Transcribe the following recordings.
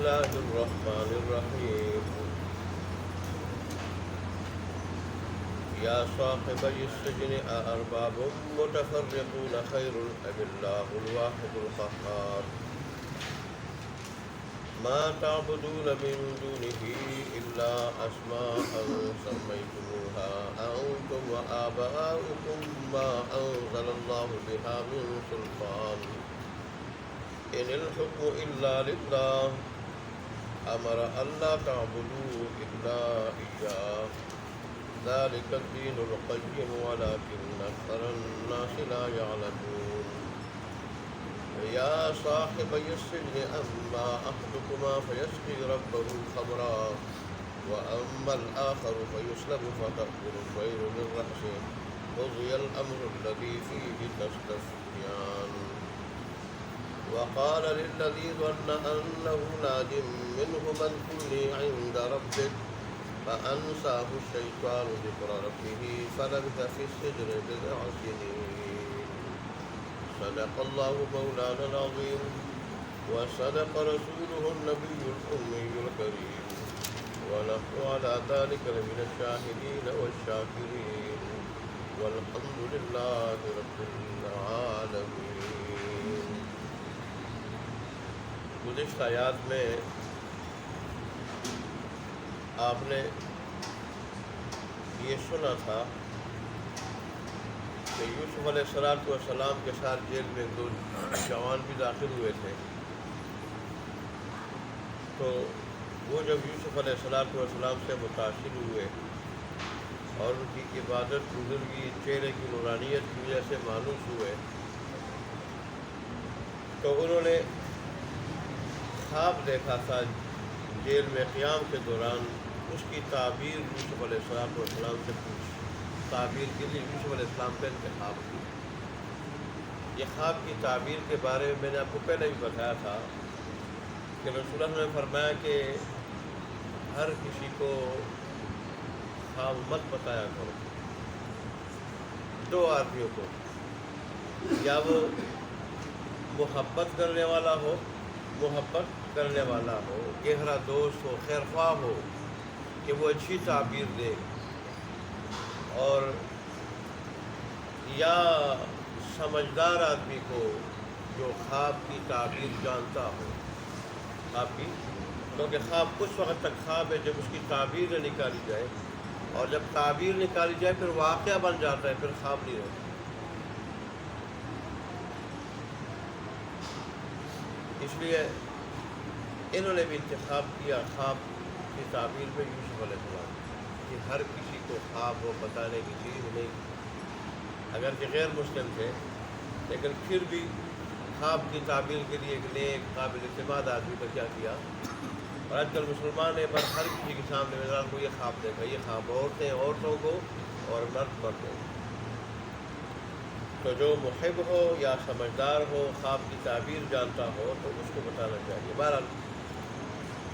الله الرحمن الرحيم يا صاحبي السجن أأرباب متفرقون خير أم الله الواحد القهار ما تعبدون من دونه إلا أسماء سميتموها أنتم وآباؤكم ما أنزل الله بها من سلطان إن الحكم إلا لله أمر ألا تعبدوا إلا إياه ذلك الدين القيم ولكن أكثر الناس لا يعلمون يا صاحبي السجن أما أحدكما فيسقي ربه خمرا وأما الآخر فيسلب فتأكل الطير من رأسه قضي الأمر الذي فيه تستفتيان وقال للذي ظن أنه ناج منه اذكرني عند ربك فأنساه الشيطان ذكر ربه فلبث في السجن بضع سنين صدق الله مولانا العظيم وصدق رسوله النبي الأمي الكريم ونحن على ذلك لمن الشاهدين والشاكرين والحمد لله رب العالمين. گزشتہ آیات میں آپ نے یہ سنا تھا کہ یوسف علیہ السلام کے ساتھ جیل میں دو جوان بھی داخل ہوئے تھے. تو وہ جب یوسف علیہ السلام سے متاثر ہوئے اور ان کی عبادت بزرگی چہرے کی نورانیت کی وجہ سے مانوس ہوئے تو انہوں نے خواب دیکھا تھا جیل میں قیام کے دوران. اس کی تعبیر یوسف علیہ السلام سے پوچھی. تعبیر کے لیے یوسف علیہ السلام کا انتخاب کی. یہ خواب کی تعبیر کے بارے میں نے آپ کو پہلے بھی بتایا تھا کہ رسول اللہ نے فرمایا کہ ہر کسی کو خواب مت بتایا کرو. دو آدمیوں کو، یا وہ محبت کرنے والا ہو، گہرا دوست ہو، خیر خواہ ہو کہ وہ اچھی تعبیر دے، اور یا سمجھدار آدمی کو جو خواب کی تعبیر جانتا ہو. خواب کی، کیونکہ خواب اس وقت تک خواب ہے جب اس کی تعبیر نہ نکالی جائے، اور جب تعبیر نکالی جائے پھر واقعہ بن جاتا ہے، پھر خواب نہیں رہتا. اس لیے انہوں نے بھی انتخاب کیا خواب کی تعبیر میں یوسف علیہ السلام کہ ہر کسی کو خواب وہ بتانے کی چیز نہیں. اگرچہ غیر مسلم تھے لیکن پھر بھی خواب کی تعبیر کے لیے ایک نیک قابل اعتماد آدمی کا کیا کیا. اور آج کل مسلمان نے بس ہر کسی کے سامنے میدان کو یہ خواب دیکھا. یہ خواب عورتوں کو اور مرد مردوں کو. تو جو محب ہو یا سمجھدار ہو، خواب کی تعبیر جانتا ہو تو اس کو بتانا چاہیے. بہرحال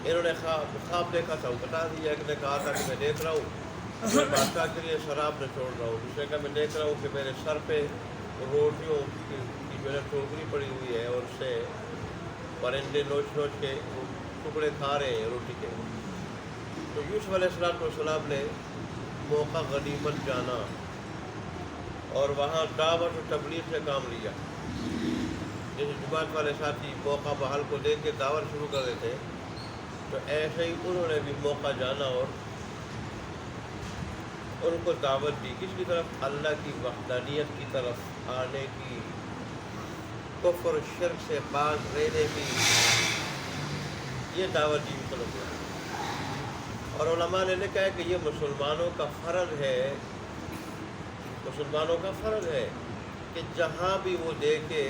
انہوں نے خواب دیکھا تھا، وہ بتا دیا. ایک نے کہا تھا کہ میں دیکھ رہا ہوں میں بادشاہ کے لیے شراب نہ چھوڑ رہا ہوں. دوسرے کا میں دیکھ رہا ہوں کہ میرے سر پہ روٹیوں کی جو ہے ٹوکری پڑی ہوئی ہے اور اس سے پرندے نوچ کے ٹکڑے کھا رہے ہیں روٹی کے. تو یوسف علیہ السلام نے موقع غنیمت جانا اور وہاں دعوت و تبلیغ سے کام لیا. جیسے جماعت والے ساتھی موقع بحال کو دیکھ کے دعوت شروع کر دیتے ہیں، تو ایسے ہی انہوں نے بھی موقع جانا اور ان کو دعوت دی. کس کی طرف؟ اللہ کی وحدانیت کی طرف آنے کی، کفر شرک سے باز رہنے کی. یہ دعوت دی طرف. اور علماء نے کہا کہ یہ مسلمانوں کا فرض ہے کہ جہاں بھی وہ دیکھے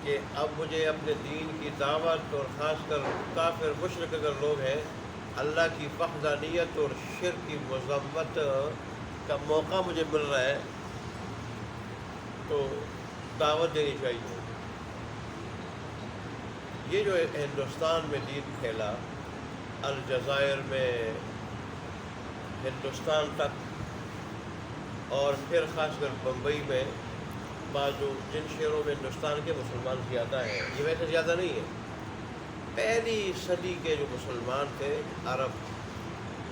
کہ اب مجھے اپنے دین کی دعوت، اور خاص کر کافر مشرک اگر لوگ ہیں، اللہ کی وحدانیت اور شرک کی مذمت کا موقع مجھے مل رہا ہے تو دعوت دینی چاہیے. یہ جو ہندوستان میں دین پھیلا، الجزائر میں ہندوستان تک، اور پھر خاص کر بمبئی میں بعض جن شہروں میں ہندوستان کے مسلمان زیادہ ہیں، یہ ویسے زیادہ نہیں ہے پہلی صدی کے جو مسلمان تھے عرب،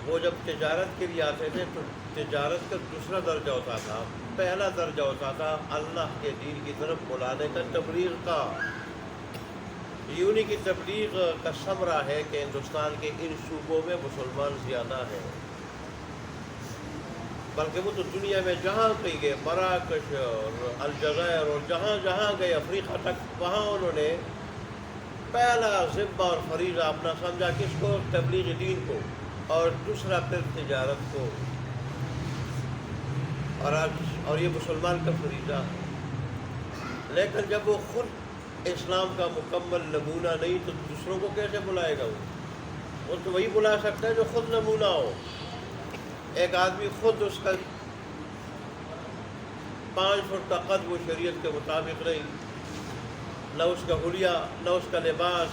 وہ جب تجارت کے لیے آتے تھے تو تجارت کا دوسرا درجہ ہوتا تھا، پہلا درجہ ہوتا تھا اللہ کے دین کی طرف بلانے کا، تبلیغ کا۔ یونی کی تبلیغ کا ثمرہ ہے کہ ہندوستان کے ان صوبوں میں مسلمان زیادہ ہیں، بلکہ وہ تو دنیا میں جہاں کہیں گئے، مراکش اور الجزائر اور جہاں جہاں گئے، افریقہ تک، وہاں انہوں نے پہلا ذمہ اور فریضہ اپنا سمجھا کس کو؟ تبلیغ دین کو، اور دوسرا پھر تجارت کو، اور یہ مسلمان کا فریضہ ہے۔ لیکن جب وہ خود اسلام کا مکمل نمونہ نہیں تو دوسروں کو کیسے بلائے گا؟ وہ تو وہی بلا سکتا ہے جو خود نمونہ ہو۔ ایک آدمی خود اس کا 5 فٹ کا قد وہ شریعت کے مطابق نہیں، نہ اس کا حلیہ، نہ اس کا لباس،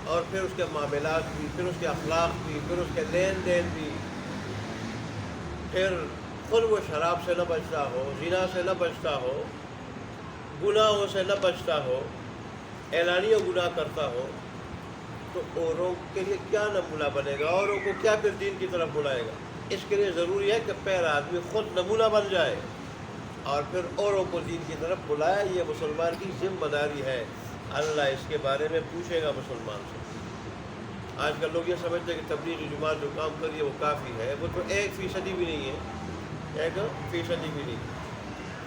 اور پھر اس کے معاملات بھی، پھر اس کے اخلاق بھی، پھر اس کے لین دین بھی، پھر خود وہ شراب سے نہ بچتا ہو، زنا سے نہ بچتا ہو، گناہوں سے نہ بچتا ہو، اعلانیہ گناہ کرتا ہو، تو اوروں کے لیے کیا نمونہ بنے گا؟ اوروں کو کیا پھر دین کی طرف بلائے گا؟ اس کے لیے ضروری ہے کہ پہلا آدمی خود نمونہ بن جائے اور پھر اوروں کو دین کی طرف بلائے۔ یہ مسلمان کی ذمہ داری ہے، اللہ اس کے بارے میں پوچھے گا مسلمان سے۔ آج کل لوگ یہ سمجھتے ہیں کہ تبلیغی جماعت جو کام کر رہی ہے وہ کافی ہے، وہ تو 1% بھی نہیں ہے، 1% بھی نہیں،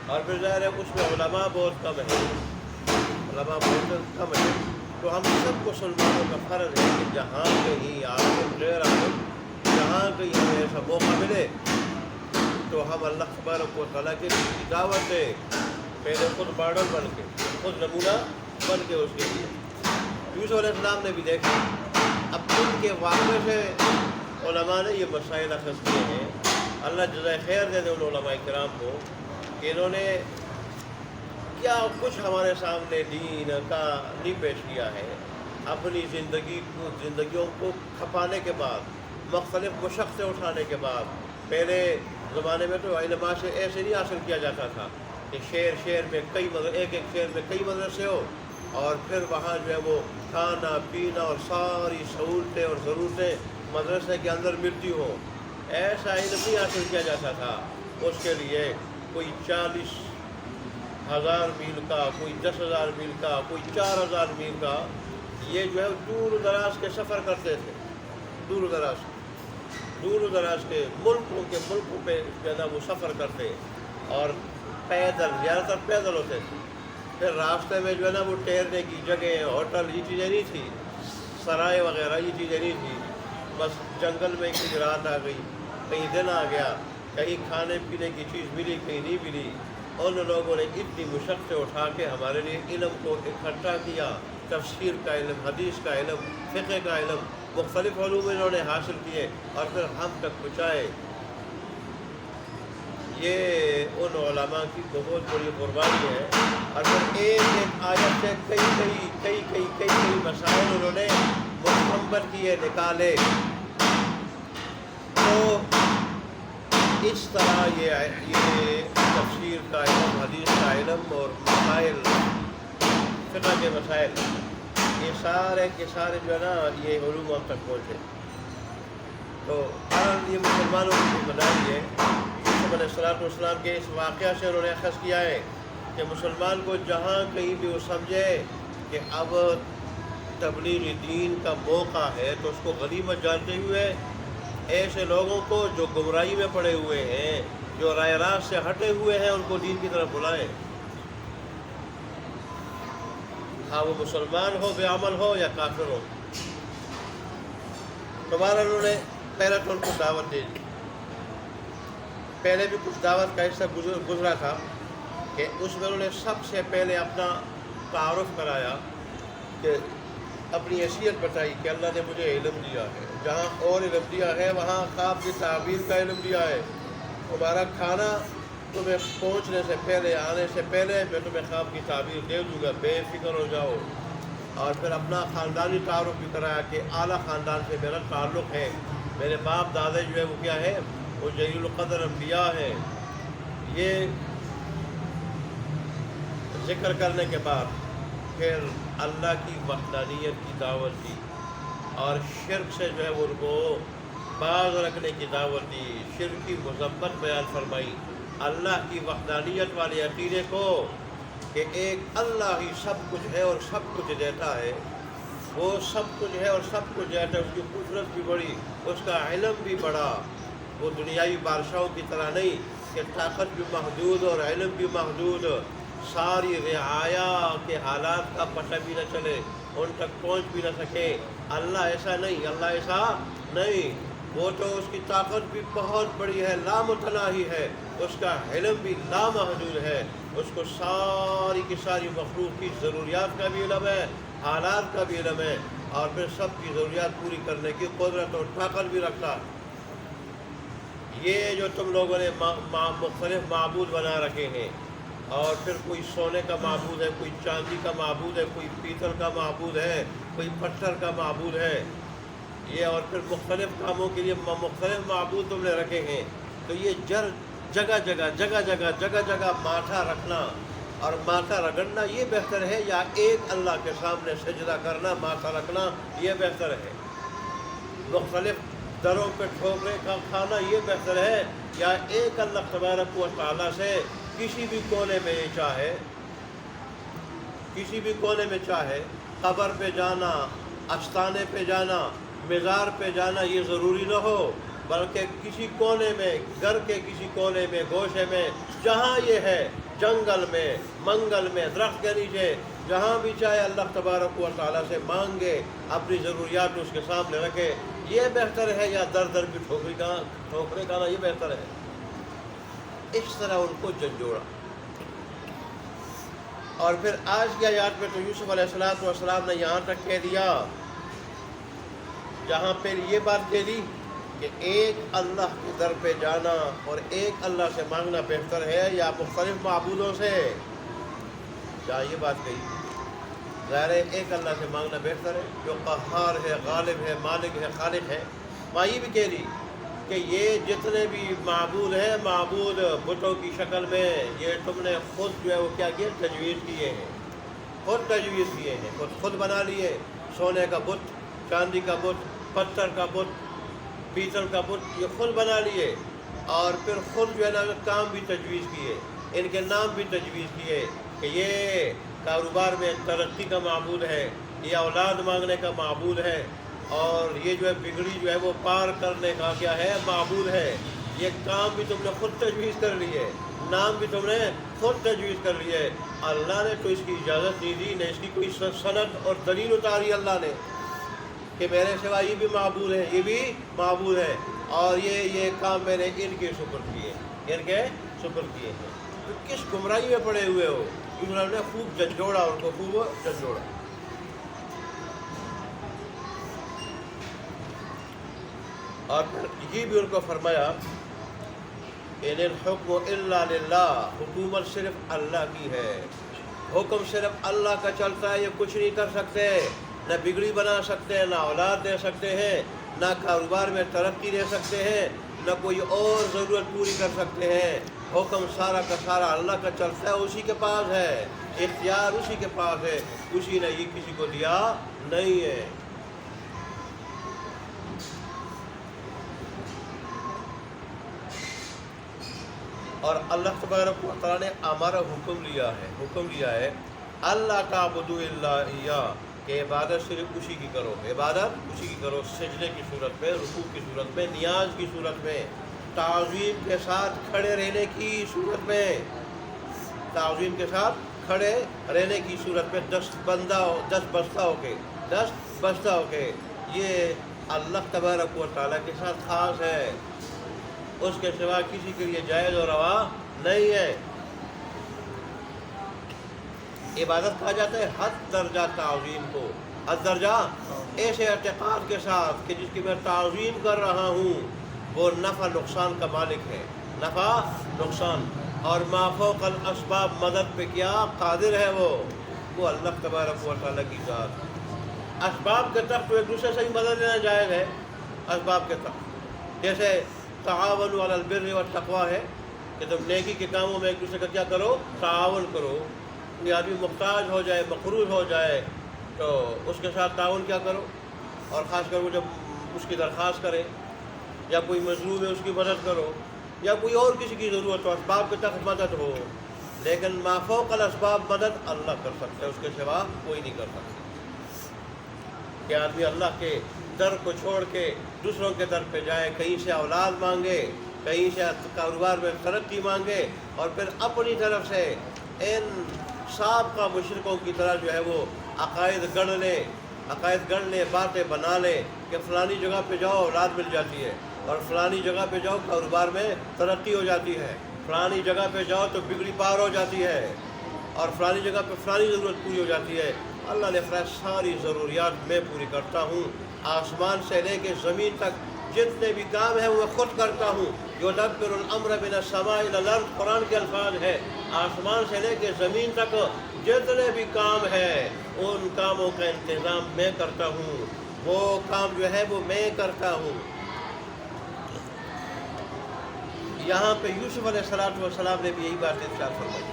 اور پھر ظاہر ہے اس میں علماء بہت کم ہے، علماء بہت کم ہے۔ تو ہم سب مسلمانوں کا فرض ہے کہ جہاں کہیں عالم غیر عالم، جہاں کہیں ہمیں ایسا موقع ملے تو ہم اللہ تبارک و تعالیٰ کی دعوت دیں، پہلے خود ماڈل بن کے، خود نمونہ بن کے اس کے لیے۔ یوسف علیہ السلام نے بھی دیکھا، اب ان کے واقعے سے علماء نے یہ مسائل اخذ کیے ہیں۔ اللہ جزائے خیر دے دے ان علماء کرام کو کہ انہوں نے کیا کچھ ہمارے سامنے دین کا نہیں پیش کیا ہے۔ اپنی زندگیوں کو کھپانے کے بعد، مختلف مشقتیں اٹھانے کے بعد، پہلے زمانے میں تو علم سے ایسے نہیں حاصل کیا جاتا تھا کہ شہر میں کئی ایک شہر میں کئی مدرسے ہو، اور پھر وہاں جو ہے وہ کھانا پینا اور ساری سہولتیں اور ضرورتیں مدرسے کے اندر ملتی ہوں۔ ایسا علم نہیں حاصل کیا جاتا تھا۔ اس کے لیے کوئی 40,000 میل کا، کوئی 10,000 میل کا، کوئی 4,000 میل کا، یہ جو ہے دور و دراز کے سفر کرتے تھے، دور و دراز کے ملکوں پہ جو ہے نا وہ سفر کرتے، اور پیدل، زیادہ تر پیدل ہوتے تھے۔ پھر راستے میں جو ہے نا وہ ٹھہرنے کی جگہ، ہوٹل، یہ چیزیں نہیں تھی، سرائے وغیرہ یہ چیزیں نہیں تھی۔ بس جنگل میں کہیں رات آ گئی، کہیں دن آ گیا، کہیں کھانے پینے کی چیز ملی، کہیں نہیں ملی۔ ان لوگوں نے اتنی مشقتیں اٹھا کے ہمارے لیے علم کو اکٹھا کیا، تفسیر کا علم، حدیث کا علم، فقہ کا علم، مختلف علوم انہوں نے حاصل کیے اور پھر ہم تک پہنچائے۔ یہ ان علماء کی بہت بڑی قربانی ہے، اور پھر ایک آیت سے کئی مسائل انہوں نے مستنبط کیے، نکالے۔ تو اس طرح یہ تفسیر کا علم، حدیث کا علم اور مسائل، فقہ کے مسائل، یہ سارے کے سارے جو ہے نا یہ علوم ہم تک پہنچے۔ تو یہ مسلمانوں کی ذمہ داری ہے۔ یوسف علیہ السلام کے اس واقعہ سے انہوں نے اخذ کیا ہے کہ مسلمان کو جہاں کہیں بھی وہ سمجھے کہ اب تبلیغ دین کا موقع ہے تو اس کو غنیمت جانتے ہوئے ایسے لوگوں کو جو گمراہی میں پڑے ہوئے ہیں، جو رائے راست سے ہٹے ہوئے ہیں، ان کو دین کی طرف بلائیں۔ ہاں وہ مسلمان ہو، بے عمل ہو یا کافر ہو۔ دوبارہ انہوں نے پہلے تو ان کو دعوت دے دی۔ پہلے بھی کچھ دعوت کا حصہ گزرا تھا کہ اس میں انہوں نے سب سے پہلے اپنا تعارف کرایا، کہ اپنی حیثیت بتائی کہ اللہ نے مجھے علم دیا ہے، جہاں اور علم دیا ہے وہاں خواب کی تعبیر کا علم دیا ہے۔ تمہارا کھانا تمہیں پہنچنے سے پہلے، آنے سے پہلے میں تمہیں خواب کی تعبیر دے دوں گا، بے فکر ہو جاؤ۔ اور پھر اپنا خاندانی تعارف بھی کرایا کہ اعلیٰ خاندان سے میرا تعلق ہے، میرے باپ دادے جو ہے وہ کیا ہے، وہ جلیل القدر انبیاء ہیں۔ یہ ذکر کرنے کے بعد پھر اللہ کی وحدانیت کی دعوت دی، اور شرک سے جو ہے ان کو باز رکھنے کی دعوت دی، شرک کی مذمت بیان فرمائی، اللہ کی وحدانیت والے عقیدے کو کہ ایک اللہ ہی سب کچھ ہے اور سب کچھ دیتا ہے، وہ سب کچھ ہے اور سب کچھ دیتا ہے، اس کی قدرت بھی بڑی، اس کا علم بھی بڑا، وہ دنیاوی بادشاہوں کی طرح نہیں کہ طاقت بھی محدود اور علم بھی محدود، ساری رعایا کے حالات کا پتہ بھی نہ چلے، ان تک پہنچ بھی نہ سکے۔ اللہ ایسا نہیں، اللہ ایسا نہیں، وہ تو اس کی طاقت بھی بہت بڑی ہے، لامتناہی ہے، اس کا علم بھی لامحدود ہے، اس کو ساری کی ساری مخلوق کی ضروریات کا بھی علم ہے، حالات کا بھی علم ہے، اور پھر سب کی ضروریات پوری کرنے کی قدرت اور طاقت بھی رکھتا ہے۔ یہ جو تم لوگوں نے مختلف معبود بنا رکھے ہیں، اور پھر کوئی سونے کا معبود ہے، کوئی چاندی کا معبود ہے، کوئی پیتل کا معبود ہے، کوئی پتھر کا معبود ہے، یہ اور پھر مختلف کاموں کے لیے مختلف معبود تم نے رکھے ہیں، تو یہ جگہ جگہ ماتھا رکھنا اور ماتھا رگڑنا یہ بہتر ہے، یا ایک اللہ کے سامنے سجدہ کرنا، ماتھا رکھنا یہ بہتر ہے؟ مختلف دروں پہ ٹھوکرے کا کھانا یہ بہتر ہے، یا ایک اللہ تبارک و تعالیٰ سے کسی بھی کونے میں چاہے، کسی بھی کونے میں چاہے قبر پہ جانا، آستانے پہ جانا، مزار پہ جانا یہ ضروری نہ ہو، بلکہ کسی کونے میں، گھر کے کسی کونے میں، گوشے میں، جہاں یہ ہے، جنگل میں، منگل میں، درخت کے نیچے، جہاں بھی چاہے اللہ تبارک و تعالیٰ سے مانگے، اپنی ضروریات اس کے سامنے رکھے، یہ بہتر ہے، یا در در کی ٹھوکرے کھانا یہ بہتر ہے؟ اس طرح ان کو جھنجھوڑا۔ اور پھر آج کی آیات میں تو یوسف علیہ السلام نے یہاں تک کہہ دیا، جہاں پہ یہ بات کہہ دی کہ ایک اللہ کے در پہ جانا اور ایک اللہ سے مانگنا بہتر ہے یا مختلف معبودوں سے، جہاں یہ بات کہی، ظاہر ہے ایک اللہ سے مانگنا بہتر ہے جو قہار ہے، غالب ہے، مالک ہے، خالق ہے۔ وہاں یہ بھی کہہ دی کہ یہ جتنے بھی معبود ہیں، معبود بتوں کی شکل میں، یہ تم نے خود جو ہے وہ کیا کیا، تجویز کیے ہیں، خود تجویز کیے ہیں، خود بنا لیے، سونے کا بت، چاندی کا بت، پتھر کا بت، پیتل کا بت، یہ خود بنا لیے، اور پھر خود جو ہے نا کام بھی تجویز کیے، ان کے نام بھی تجویز کیے کہ یہ کاروبار میں ترقی کا معبود ہے، یہ اولاد مانگنے کا معبود ہے، اور یہ جو ہے بگڑی جو ہے وہ پار کرنے کا کیا ہے، معبود ہے۔ یہ کام بھی تم نے خود تجویز کر لیے، نام بھی تم نے خود تجویز کر لیے۔ اللہ نے تو اس کی اجازت نہیں دی، نہ اس کی کوئی سند اور دلیل اتاری اللہ نے کہ میرے سوا یہ بھی معبود ہے، یہ بھی معبود ہے، اور یہ کام میں نے ان کے سپرد کیے، ان کے سپرد کیے ہیں۔ تو کس گمراہی میں پڑے ہوئے ہو؟ انہوں نے خوب جھنجھوڑا، ان کو خوب جھنجھوڑا۔ اور پھر یہ بھی ان کو فرمایا ان الحکم الا للہ، حکومت صرف اللہ کی ہے، حکم صرف اللہ کا چلتا ہے، یہ کچھ نہیں کر سکتے، نہ بگڑی بنا سکتے ہیں، نہ اولاد دے سکتے ہیں، نہ کاروبار میں ترقی دے سکتے ہیں، نہ کوئی اور ضرورت پوری کر سکتے ہیں۔ حکم سارا کا سارا اللہ کا چلتا ہے، اسی کے پاس ہے، اختیار اسی کے پاس ہے، اسی نے یہ کسی کو دیا نہیں ہے۔ اور اللہ تبارک و تعالیٰ نے ہمارا حکم لیا ہے اللہ تعبدوا الا ایاہ، کہ عبادت صرف اسی کی کرو، عبادت اسی کی کرو، سجدے کی صورت میں، رکوع کی صورت میں، نیاز کی صورت میں، تعظیم کے ساتھ کھڑے رہنے کی صورت میں، تعظیم کے ساتھ کھڑے رہنے کی صورت میں، دست بستہ ہو کے، یہ اللہ تبارک و تعالیٰ کے ساتھ خاص ہے، اس کے سوا کسی کے لیے جائز اور روا نہیں ہے۔ عبادت کہا جاتا ہے حد درجہ تعظیم کو، حد درجہ ایسے اعتقاد کے ساتھ کہ جس کی میں تعظیم کر رہا ہوں وہ نفع نقصان کا مالک ہے، نفع نقصان، اور ما فوق الاسباب مدد پہ کیا قادر ہے، وہ اللہ تبارک و تعالیٰ کی ذات۔ اسباب کے تحت تو ایک دوسرے سے ہی مدد لینا جائز ہے، اسباب کے تحت، جیسے تعاون علی البر والتقوی ہے کہ تم نیکی کے کاموں میں ایک دوسرے کا کیا کرو، تعاون کرو۔ کوئی آدمی محتاج ہو جائے، مقروض ہو جائے تو اس کے ساتھ تعاون کیا کرو، اور خاص کر وہ جب اس کی درخواست کرے یا کوئی مظلوم ہے اس کی مدد کرو یا کوئی اور کسی کی ضرورت ہو، اسباب کے تحت مدد ہو، لیکن ما فوق الاسباب مدد اللہ کر سکتا ہے، اس کے سوا کوئی نہیں کر سکتا۔ کہ آدمی اللہ کے در کو چھوڑ کے دوسروں کے در پہ جائے، کہیں سے اولاد مانگے، کہیں سے کاروبار میں ترقی مانگے، اور پھر اپنی طرف سے ان سابقہ مشرکوں کی طرح جو ہے وہ عقائد گڑھ لے، باتیں بنا لے کہ فلانی جگہ پہ جاؤ اولاد مل جاتی ہے، اور فلانی جگہ پہ جاؤ کاروبار میں ترقی ہو جاتی ہے، فلانی جگہ پہ جاؤ تو بگڑی پار ہو جاتی ہے، اور فلانی جگہ پہ فلانی ضرورت پوری ہو جاتی ہے۔ اللہ نے فرمایا ساری ضروریات میں پوری کرتا ہوں، آسمان سے لے کے زمین تک جتنے بھی کام ہیں وہ خود کرتا ہوں۔ یدبر الامر من السماء الى الارض، قرآن کے الفاظ ہے، آسمان سے لے کے زمین تک جتنے بھی کام ہیں ان کاموں کا انتظام میں کرتا ہوں، وہ کام جو ہے وہ میں کرتا ہوں۔ یہاں پہ یوسف علیہ السلام نے بھی یہی بات ارشاد فرمائی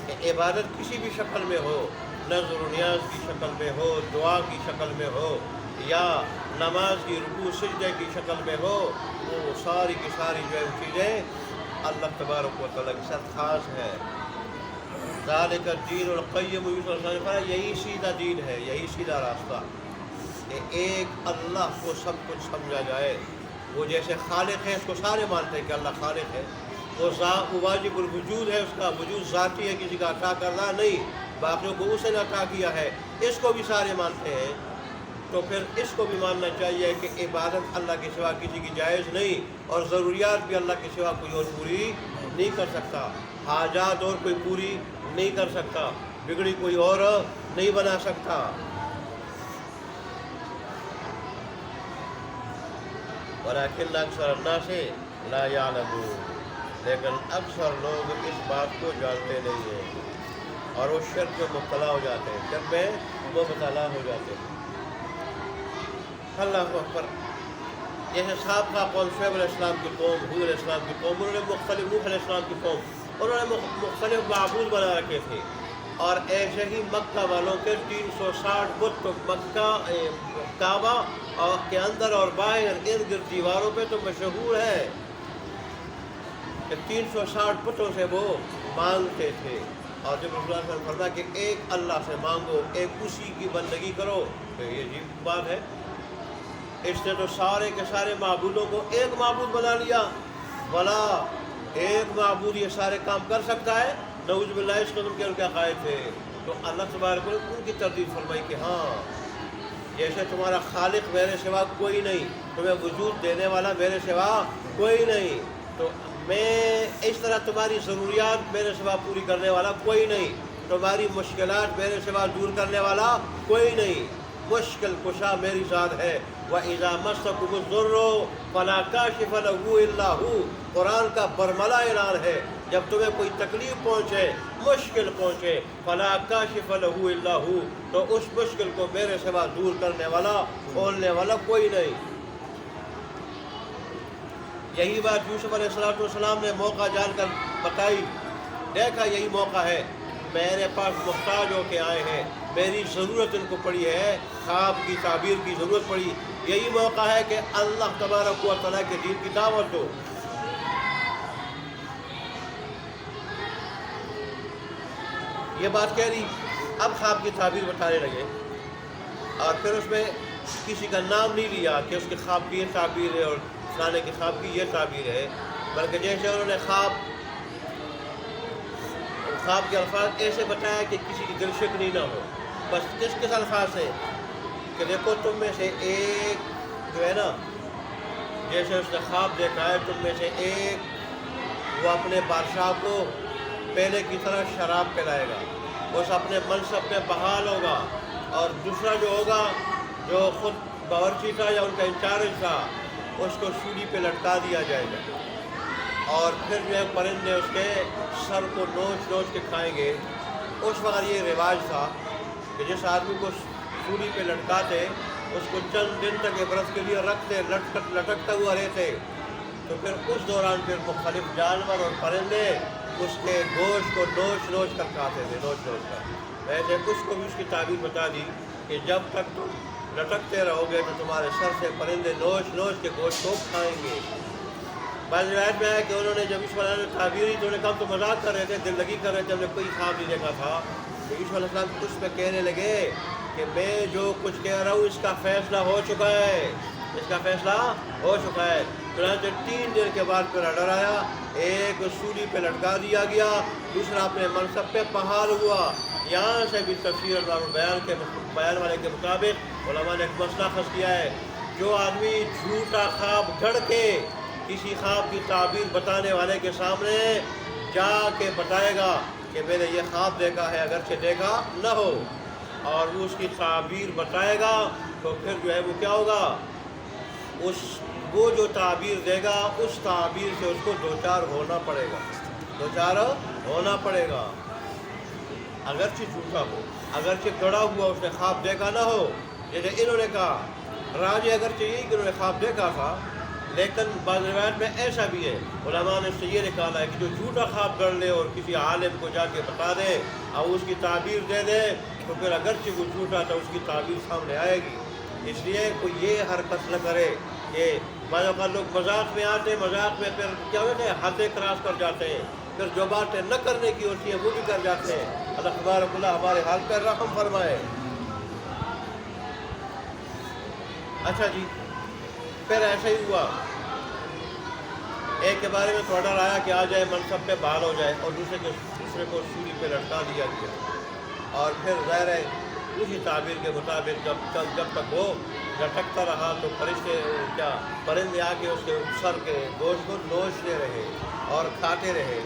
کہ عبادت کسی بھی شکل میں ہو، نظر و نیاز کی شکل میں ہو، دعا کی شکل میں ہو، یا نماز کی رکوع سجدے کی شکل میں ہو، وہ ساری کی ساری جو ہے چیزیں اللہ تبارک و تعالیٰ کے ساتھ خاص ہے۔ ذالک الدین القیم، یوسف علیہ السلام نے یہی سیدھا دین ہے، یہی سیدھا راستہ کہ ایک اللہ کو سب کچھ سمجھا جائے۔ وہ جیسے خالق ہے، اس کو سارے مانتے ہیں کہ اللہ خالق ہے، وہ واجب الوجود ہے، اس کا وجود ذاتی ہے، کسی کا عطا کرنا نہیں، باقیوں کو اس نے عطا کیا ہے، اس کو بھی سارے مانتے ہیں۔ تو پھر اس کو بھی ماننا چاہیے کہ عبادت اللہ کے سوا کسی کی جائز نہیں، اور ضروریات بھی اللہ کے سوا کوئی اور پوری نہیں کر سکتا، حاجات اور کوئی پوری نہیں کر سکتا، بگڑی کوئی اور نہیں بنا سکتا۔ ولیکن اکثر الناس لا یعلمون، لیکن اکثر لوگ اس بات کو جانتے نہیں ہیں، اور وہ شرک میں مبتلا ہو جاتے ہیں، شرک میں مبتلا ہو جاتے ہیں۔ اللہ اکبر۔ جیسے سابقہ قوم شعیب علیہ السلام کی قوم، حود علیہ السلام کی قوم، انہوں نے مختلف، نوح علیہ السلام کی قوم، انہوں نے مختلف معبود بنا رکھے تھے، اور ایسے ہی مکہ والوں کے 360 بت مکہ کعبہ کے اندر اور باہر ارد گرد دیواروں پہ تو مشہور ہے کہ 360 بتوں سے وہ مانگتے تھے۔ اور جب رسول اللہ صلی اللہ علیہ وسلم فرمایا کہ ایک اللہ سے مانگو، ایک اسی کی بندگی کرو، تو یہ عجیب بات ہے۔ اس نے تو سارے کے سارے معبودوں کو ایک معبود بنا لیا، بھلا ایک معبود یہ سارے کام کر سکتا ہے؟ نعوذ باللہ، اس قسم کے ان کے عقائد تھے۔ تو اللہ تبارک و تعالیٰ ان کی تردید فرمائی کہ ہاں، جیسے تمہارا خالق میرے سوا کوئی نہیں، تمہیں وجود دینے والا میرے سوا کوئی نہیں، تو میں اس طرح تمہاری ضروریات میرے سوا پوری کرنے والا کوئی نہیں، تمہاری مشکلات میرے سوا دور کرنے والا کوئی نہیں، مشکل کشا میری ذات ہے۔ وَإِذَا مَسَّكُمُ الضُّرُّ فَلَا كَاشِفَ لَهُ إِلَّا هُوَ، قرآن کا برملا اعلان ہے، جب تمہیں کوئی تکلیف پہنچے، مشکل پہنچے، فَلَا كَاشِفَ لَهُ إِلَّا هُوَ، تو اس مشکل کو میرے سوا دور کرنے والا، کھولنے والا کوئی نہیں۔ یہی بات یوسف علیہ السلام نے موقع جان کر بتائی، دیکھا یہی موقع ہے، میرے پاس محتاج ہو کے آئے ہیں، میری ضرورت ان کو پڑی ہے، خواب کی تعبیر کی ضرورت پڑی، یہی موقع ہے کہ اللہ تبارک و تعالیٰ کے دین کی دعوت دو۔ یہ بات کہہ رہی، اب خواب کی تعبیر بتانے لگے، اور پھر اس میں کسی کا نام نہیں لیا کہ اس کے خواب کی یہ تعبیر ہے اور فلانے کے خواب کی یہ تعبیر ہے، بلکہ جیسے انہوں نے خواب کے الفاظ ایسے بتایا کہ کسی کی دل شکنی نہ ہو، بس کس الفاظ سے کہ دیکھو تم میں سے ایک جو ہے نا، جیسے اس نے خواب دیکھا ہے، تم میں سے ایک وہ اپنے بادشاہ کو پہلے کی طرح شراب پلائے گا، اس اپنے منصب پہ بحال ہوگا، اور دوسرا جو ہوگا جو خود باورچی تھا یا ان کا انچارج تھا، اس کو سولی پہ لٹکا دیا جائے گا، اور پھر جو ہے پرندے اس کے سر کو نوچ نوچ کے کھائیں گے۔ اس وقت یہ رواج تھا کہ جس آدمی کو سولی پہ لٹکاتے اس کو چند دن تک عبرت کے لیے رکھتے، لٹکتا ہوا رہتے، تو پھر اس دوران پھر مختلف جانور اور پرندے اس کے گوشت کو نوچ نوچ کر کھاتے تھے، نوچ نوچ کر۔ ویسے اس کو بھی اس کی تعبیر بتا دی کہ جب تک تم لٹکتے رہو گے تو تمہارے سر سے پرندے نوچ نوچ کے گوشت کو کھائیں گے۔ بعض روایت میں آیا کہ انہوں نے جب یوسف علیہ السلام نے تعبیر تو نے کہا تو مذاق کر رہے تھے، دل لگی کر رہے تھے، ہم نے کوئی خواب نہیں دیکھا تھا۔ تو یوسف علیہ السلام اس پہ کہنے لگے کہ میں جو کچھ کہہ رہا ہوں اس کا فیصلہ ہو چکا ہے، اس کا فیصلہ ہو چکا ہے۔ چنانچہ 3 دن کے بعد پھر آرڈر آیا، ایک سولی پہ لٹکا دیا گیا، دوسرا اپنے منصب پہ بحال ہوا۔ یہاں سے بھی تفسیر اور بیان والے کے مطابق علماء نے ایک مسئلہ خاص کیا ہے، جو آدمی جھوٹا خواب گھڑ کے کسی خواب کی تعبیر بتانے والے کے سامنے جا کے بتائے گا کہ میں نے یہ خواب دیکھا ہے، اگرچہ دیکھا نہ ہو، اور وہ اس کی تعبیر بتائے گا، تو پھر جو ہے وہ کیا ہوگا، وہ جو تعبیر دے گا اس تعبیر سے اس کو دوچار ہونا پڑے گا، دوچار ہونا پڑے گا، اگرچہ جھوٹا ہو، اگرچہ گڑا ہوا اس نے خواب دیکھا نہ ہو۔ جیسے انہوں نے کہا راجے اگرچہ یہی کہ انہوں نے خواب دیکھا تھا، لیکن بعض روایت میں ایسا بھی ہے، علماء نے اس سے یہ نکالا ہے کہ جو جھوٹا خواب گڑھ لے اور کسی عالم کو جا کے بتا دے اور اس کی تعبیر دے دے، تو پھر اگرچہ وہ جھوٹا تھا اس کی تعبیر سامنے آئے گی۔ اس لیے کوئی یہ حرکت نہ کرے کہ بعض اوقات لوگ مذاق میں آتے، مذاق میں پھر کیا ہوتے ہیں، حدیں کراس کر جاتے ہیں، پھر جو باتیں نہ کرنے کی ہوتی ہیں وہ بھی کر جاتے ہیں۔ اللہ تبارک اللہ ہمارے حال پر رحم فرمائے۔ اچھا جی، پھر ایسا ہی ہوا، ایک کے بارے میں تو آرڈر آیا کہ آ جائے منصب پہ بحال ہو جائے، اور دوسرے کو سولی پہ لٹکا دیا گیا، اور پھر ظاہر ہے اسی تعبیر کے مطابق جب تک وہ لٹکتا رہا تو فرشتے کیا پرندے آ کے اس کے سر کے گوشت کو نوچتے رہے اور کھاتے رہے۔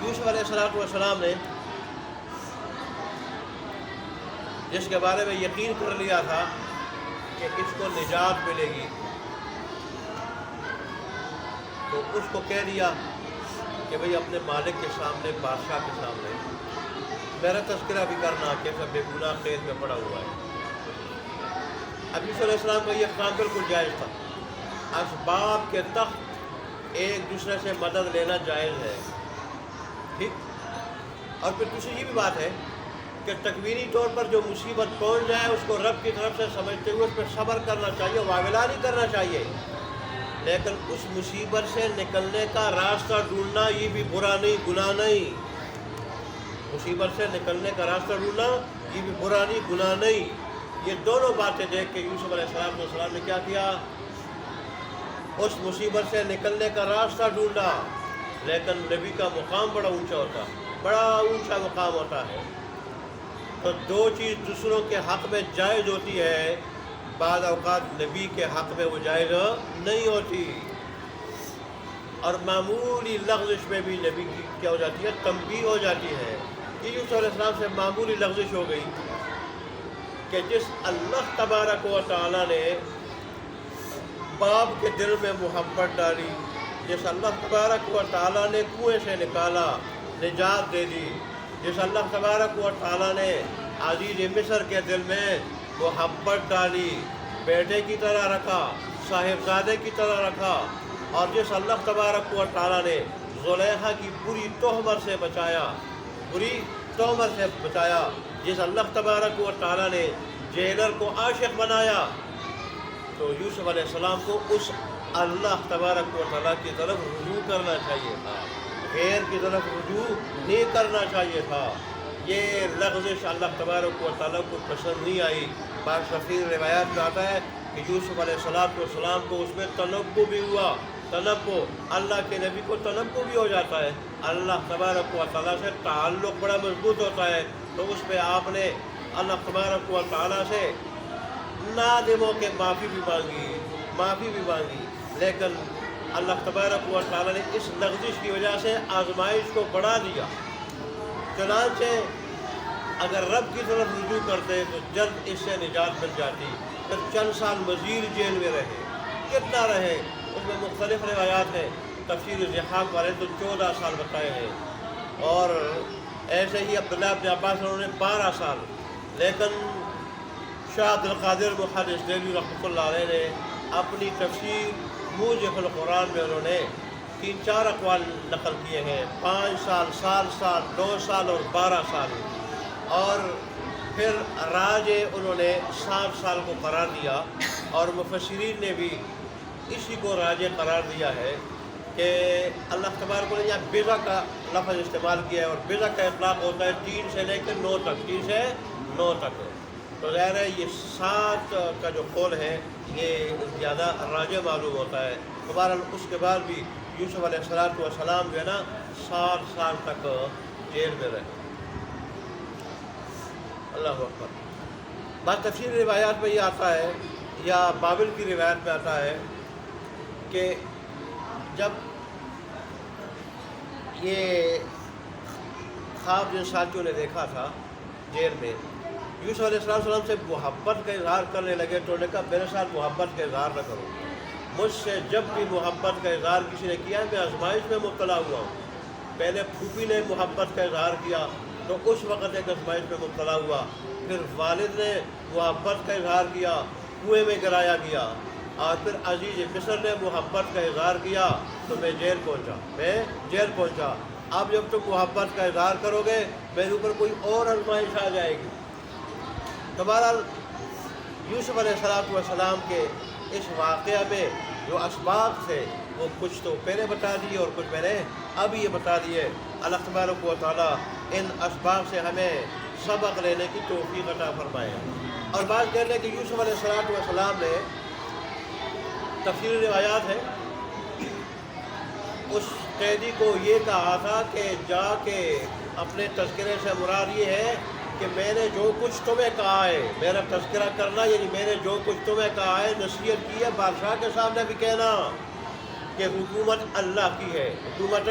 یوسف علیہ السلام نے جس کے بارے میں یقین کر لیا تھا کہ اس کو نجات ملے گی، تو اس کو کہہ دیا کہ بھئی اپنے مالک کے سامنے، بادشاہ کے سامنے میرا تذکرہ بھی کرنا کہ سب بے گناہ قید میں پڑا ہوا ہے۔ اب یوسف علیہ السلام کا یہ کام بالکل جائز تھا، اسباب کے تحت ایک دوسرے سے مدد لینا جائز ہے، ٹھیک۔ اور پھر دوسری یہ بھی بات ہے کہ تکوینی طور پر جو مصیبت پہنچ جائے اس کو رب کی طرف سے سمجھتے ہوئے اس پہ صبر کرنا چاہیے، واویلا نہیں کرنا چاہیے، لیکن اس مصیبت سے نکلنے کا راستہ ڈھونڈنا یہ بھی برا نہیں، گناہ نہیں۔ مصیبت سے نکلنے کا راستہ ڈھونڈنا یہ بھی برا نہیں، گناہ نہیں۔ یہ دونوں باتیں دیکھ کے یوسف علیہ السلام نے کیا کیا، اس مصیبت سے نکلنے کا راستہ ڈھونڈا، لیکن نبی کا مقام بڑا اونچا ہوتا ہے، بڑا اونچا مقام ہوتا ہے۔ تو دو چیز دوسروں کے حق میں جائز ہوتی ہے، بعض اوقات نبی کے حق میں وہ جائز نہیں ہوتی، اور معمولی لغزش میں بھی نبی کی کیا ہو جاتی ہے، تنبیہ ہو جاتی ہے۔ یہ یوسف علیہ السلام سے معمولی لغزش ہو گئی کہ جس اللہ تبارک و تعالیٰ نے باپ کے دل میں محبت ڈالی، جس اللہ تبارک و تعالیٰ نے کنویں سے نکالا، نجات دے دی، جس اللہ تبارک و تعالیٰ نے عزیز مصر کے دل میں محبت ڈالی، بیٹے کی طرح رکھا، صاحبزادے کی طرح رکھا، اور جس اللہ تبارک و تعالیٰ نے زلیخا کی بری تہمت سے بچایا، بری تہمت سے بچایا، جس اللہ تبارک و تعالیٰ نے جیلر کو عاشق بنایا، تو یوسف علیہ السلام کو اس اللہ تبارک و تعالیٰ کی طرف رجوع کرنا چاہیے تھا، غیر کی طرف رجوع نہیں کرنا چاہیے تھا۔ یہ لغزش اللہ تبارک و تعالیٰ کو پسند نہیں آئی۔ بعض شفیع روایات میں آتا ہے کہ یوسف علیہ السلام کو اس میں تنبہ بھی ہوا، تنبہ، اللہ کے نبی کو تنبہ بھی ہو جاتا ہے، اللہ تبارک و تعالیٰ سے تعلق بڑا مضبوط ہوتا ہے، تو اس پہ آپ نے اللہ تبارک و تعالیٰ سے نادموں کے معافی بھی مانگی، لیکن اللہ تبارک و تعالیٰ نے اس لغزش کی وجہ سے آزمائش کو بڑھا دیا۔ چنانچہ اگر رب کی طرف رجوع کرتے تو جلد اس سے نجات مل جاتی، پھر چند سال مزید جیل میں رہے، کتنا رہے اس میں مختلف روایات ہیں، تفسیر ضحاک والے تو 14 سال بتائے ہیں، اور ایسے ہی عبداللہ بن عباس انہوں نے 12 سال، لیکن شاہ عبد القادر محدث دہلوی رحمۃ اللہ علیہ نے اپنی تفسیر موجب القرآن میں انہوں نے 3-4 اقوال نقل کیے ہیں، 5 سال، 7 سال، 9 سال اور 12 سال، اور پھر راج انہوں نے 60 سال کو قرار دیا، اور مفسرین نے بھی اسی کو راج قرار دیا ہے کہ اللہ تبارک و تعالیٰ نے یہاں بیضا کا لفظ استعمال کیا ہے، اور بیضا کا اطلاق ہوتا ہے 3 سے لے کر 9 تک، 3 سے 9 تک. تو ظاہر ہے یہ 7 کا جو قول ہے یہ زیادہ راجع معلوم ہوتا ہے. بہرحال اس کے بعد بھی یوسف علیہ السلام جو ہے نا 60 سال تک جیل میں رہے. اللہ اکبر. بعض تفسیر روایات میں یہ آتا ہے، یا بابل کی روایت میں آتا ہے کہ جب یہ خواب جن ساتھیوں نے دیکھا تھا جیل میں، یوسف علیہ السلام سے محبت کا اظہار کرنے لگے تو انہوں نے کہا میرے ساتھ محبت کا اظہار نہ کرو. مجھ سے جب بھی محبت کا اظہار کسی نے کیا میں آزمائش میں مبتلا ہوا ہوں. پہلے پھوپھی نے محبت کا اظہار کیا تو اس وقت ایک آزمائش میں مبتلا ہوا، پھر والد نے محبت کا اظہار کیا، کنویں میں گرایا گیا، اور پھر عزیز مصر نے محبت کا اظہار کیا تو میں جیل پہنچا. اب جب تم محبت کا اظہار کرو گے میرے اوپر کوئی اور آزمائش آ جائے گی. تو بہرحال یوسف علیہ السلام کے اس واقعہ میں جو اسباب تھے وہ کچھ تو پہلے بتا دیے اور کچھ میں نے ابھی یہ بتا دیے. اللہ تبارک و تعالیٰ ان اسباب سے ہمیں سبق لینے کی توفیق عطا فرمائے. اور بات کہہ لیں کہ یوسف علیہ السلام نے تفسیری روایات ہے اس قیدی کو یہ کہا تھا کہ جا کے اپنے تذکرے سے مراد یہ ہے کہ میں نے جو کچھ تمہیں کہا ہے، میرا تذکرہ کرنا یعنی میں نے جو کچھ تمہیں کہا ہے نصیحت کی ہے، بادشاہ کے سامنے بھی کہنا کہ حکومت اللہ کی ہے، حکومت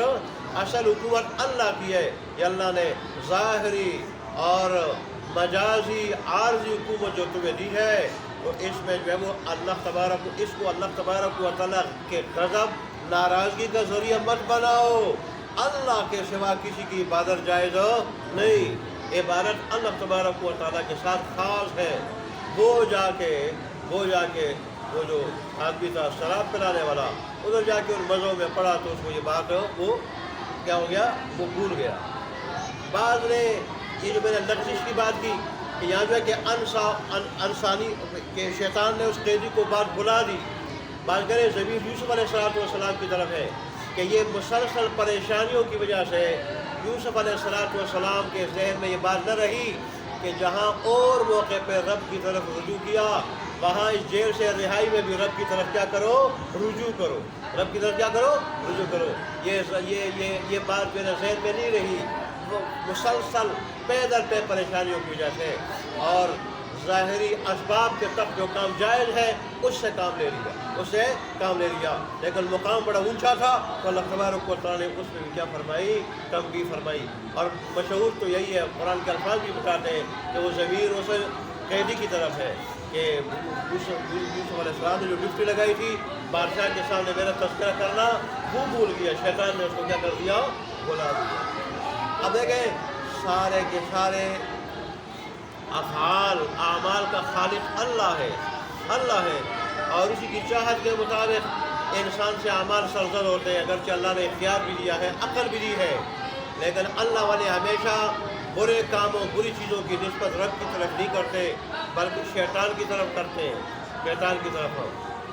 اصل حکومت اللہ کی ہے. یہ اللہ نے ظاہری اور مجازی عارضی حکومت جو تمہیں دی ہے تو اس میں جو ہے وہ اللہ تبارک و تعالیٰ کے غضب ناراضگی کا ذریعہ مت بناؤ. اللہ کے سوا کسی کی عبادت جائز نہیں. عبادت اللہ تبارک و تعالیٰ کے ساتھ خاص ہے. وہ جا کے وہ جو آدمی تھا شراب پلانے والا ادھر جا کے ان مزوں میں پڑا تو اس کو یہ بات وہ کیا ہو گیا، وہ بھول گیا. بعض نے یہ جو میں نے لغزش کی بات کی کہ یہاں جو ہے کہ انسانی کہ شیطان نے اس قیدی کو بات بلا دی. بات کریں ضمیر یوسف علیہ السلام کی طرف ہے کہ یہ مسلسل پریشانیوں کی وجہ سے یوسف علیہ السلام کے ذہن میں یہ بات نہ رہی کہ جہاں اور موقع پہ رب کی طرف رجوع کیا وہاں اس جیل سے رہائی میں بھی رب کی طرف کیا کرو، رجوع کرو. رب کی طرف کیا کرو، رجوع کرو. یہ بات میرے ذہن میں نہیں رہی. وہ مسلسل پیدل پہ پریشانیوں کی وجہ سے اور ظاہری اسباب کے تک جو کام جائز ہے اس سے کام لے لیا، لیکن مقام بڑا اونچا تھا تو اللہ تبارک و تعالیٰ نے اس میں بھی کیا فرمائی، تنبیہ فرمائی. اور مشہور تو یہی ہے، قرآن کے الفاظ بھی بتاتے ہیں کہ وہ ضمیر اس قیدی کی طرف ہے کہ یوسف علیہ السلام نے جو ڈیوٹی لگائی تھی بادشاہ کے سامنے میرا تذکرہ کرنا وہ بھول گیا، شیطان نے اس کو کیا کر دیا، بلا دیا. اب دیکھیں سارے کے سارے افعال اعمال کا خالق اللہ ہے اور اسی کی چاہت کے مطابق انسان سے اعمال سرزد ہوتے ہیں. اگرچہ اللہ نے اختیار بھی دیا ہے، عقل بھی دی ہے، لیکن اللہ والے ہمیشہ برے کاموں بری چیزوں کی نسبت رب کی طرف نہیں کرتے بلکہ شیطان کی طرف کرتے ہیں،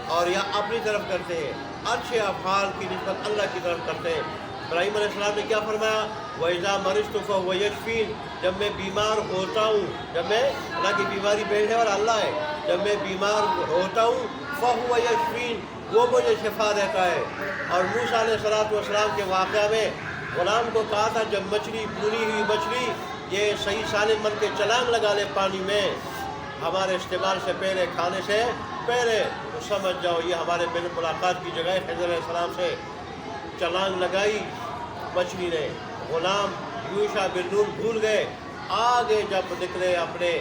اور یا اپنی طرف کرتے ہیں. اچھے افعال کی نسبت اللہ کی طرف کرتے ہیں. ابراہیم علیہ السلام نے کیا فرمایا، وَإِذَا مَرِضْتُ فَهُوَ يَشْفِينِ. جب میں بیمار ہوتا ہوں، جب میں اللہ کی بیماری بھیجنے والا اللہ ہے، جب میں بیمار ہوتا ہوں فَهُوَ يَشْفِينِ، وہ مجھے شفا دیتا ہے. اور موسیٰ علیہ السلام کے واقعہ میں غلام کو کہا تھا جب مچھلی بھنی ہوئی مچھلی یہ صحیح سالم بن کے چلانگ لگا لے پانی میں ہمارے استعمال سے پہلے، کھانے سے پہلے، تو سمجھ جاؤ یہ ہمارے بین ملاقات کی جگہ ہے. خضر علیہ السلام سے چلانگ لگائی مچھلی نے، غلام یوشع بن نون بھول گئے. آگے جب نکلے اپنے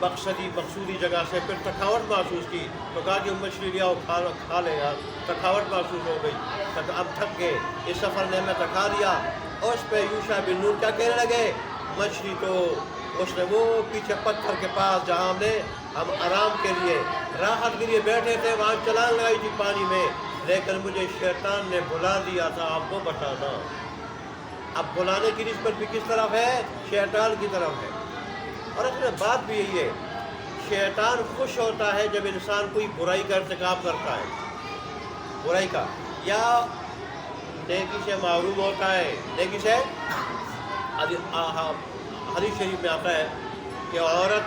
مقصودی جگہ سے پھر تھکاوٹ محسوس کی تو کہا کہ مچھلی لیا کھا لے گا. تھکاوٹ محسوس ہو گئی، اب تھک گئے، اس سفر نے ہمیں تھکا دیا. اس پہ یوشع بن نون کیا کہنے لگے، مچھلی تو اس نے وہ پیچھے پتھر کے پاس جہاں ہم آرام کے لیے راحت کے لیے بیٹھے تھے وہاں چلانگ لگائی تھی پانی میں، لیکن مجھے شیطان نے بلا دیا تھا. آپ کو بتانا اب بلانے کی نسبت بھی کس طرف ہے، شیطان کی طرف ہے. اور اصل بات بھی یہی ہے، شیطان خوش ہوتا ہے جب انسان کوئی برائی کا ارتکاب کرتا ہے، برائی کا، یا نیکی سے محروم ہوتا ہے، نیکی سے حدیث شریف میں آتا ہے کہ عورت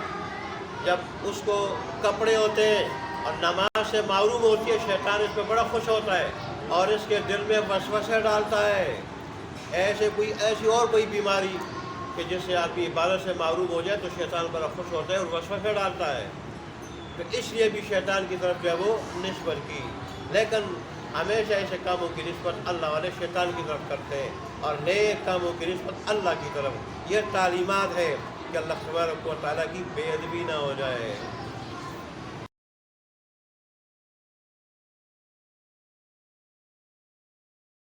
جب اس کو کپڑے ہوتے ہیں اور نماز سے محروم ہوتی ہے، شیطان اس پہ بڑا خوش ہوتا ہے اور اس کے دل میں وسوسے ڈالتا ہے، ایسی اور کوئی بیماری کہ جس سے آدمی عبادت سے محروم ہو جائے تو شیطان بڑا خوش ہوتا ہے اور وسوسے ڈالتا ہے. تو اس لیے بھی شیطان کی طرف جو ہے وہ نسبت کی، لیکن ہمیشہ ایسے کاموں کی نسبت اللہ والے شیطان کی طرف کرتے ہیں اور نیک کاموں کی نسبت اللہ کی طرف. یہ تعلیمات ہے کہ اللہ تبارک و تعالیٰ کی بے ادبی نہ ہو جائے.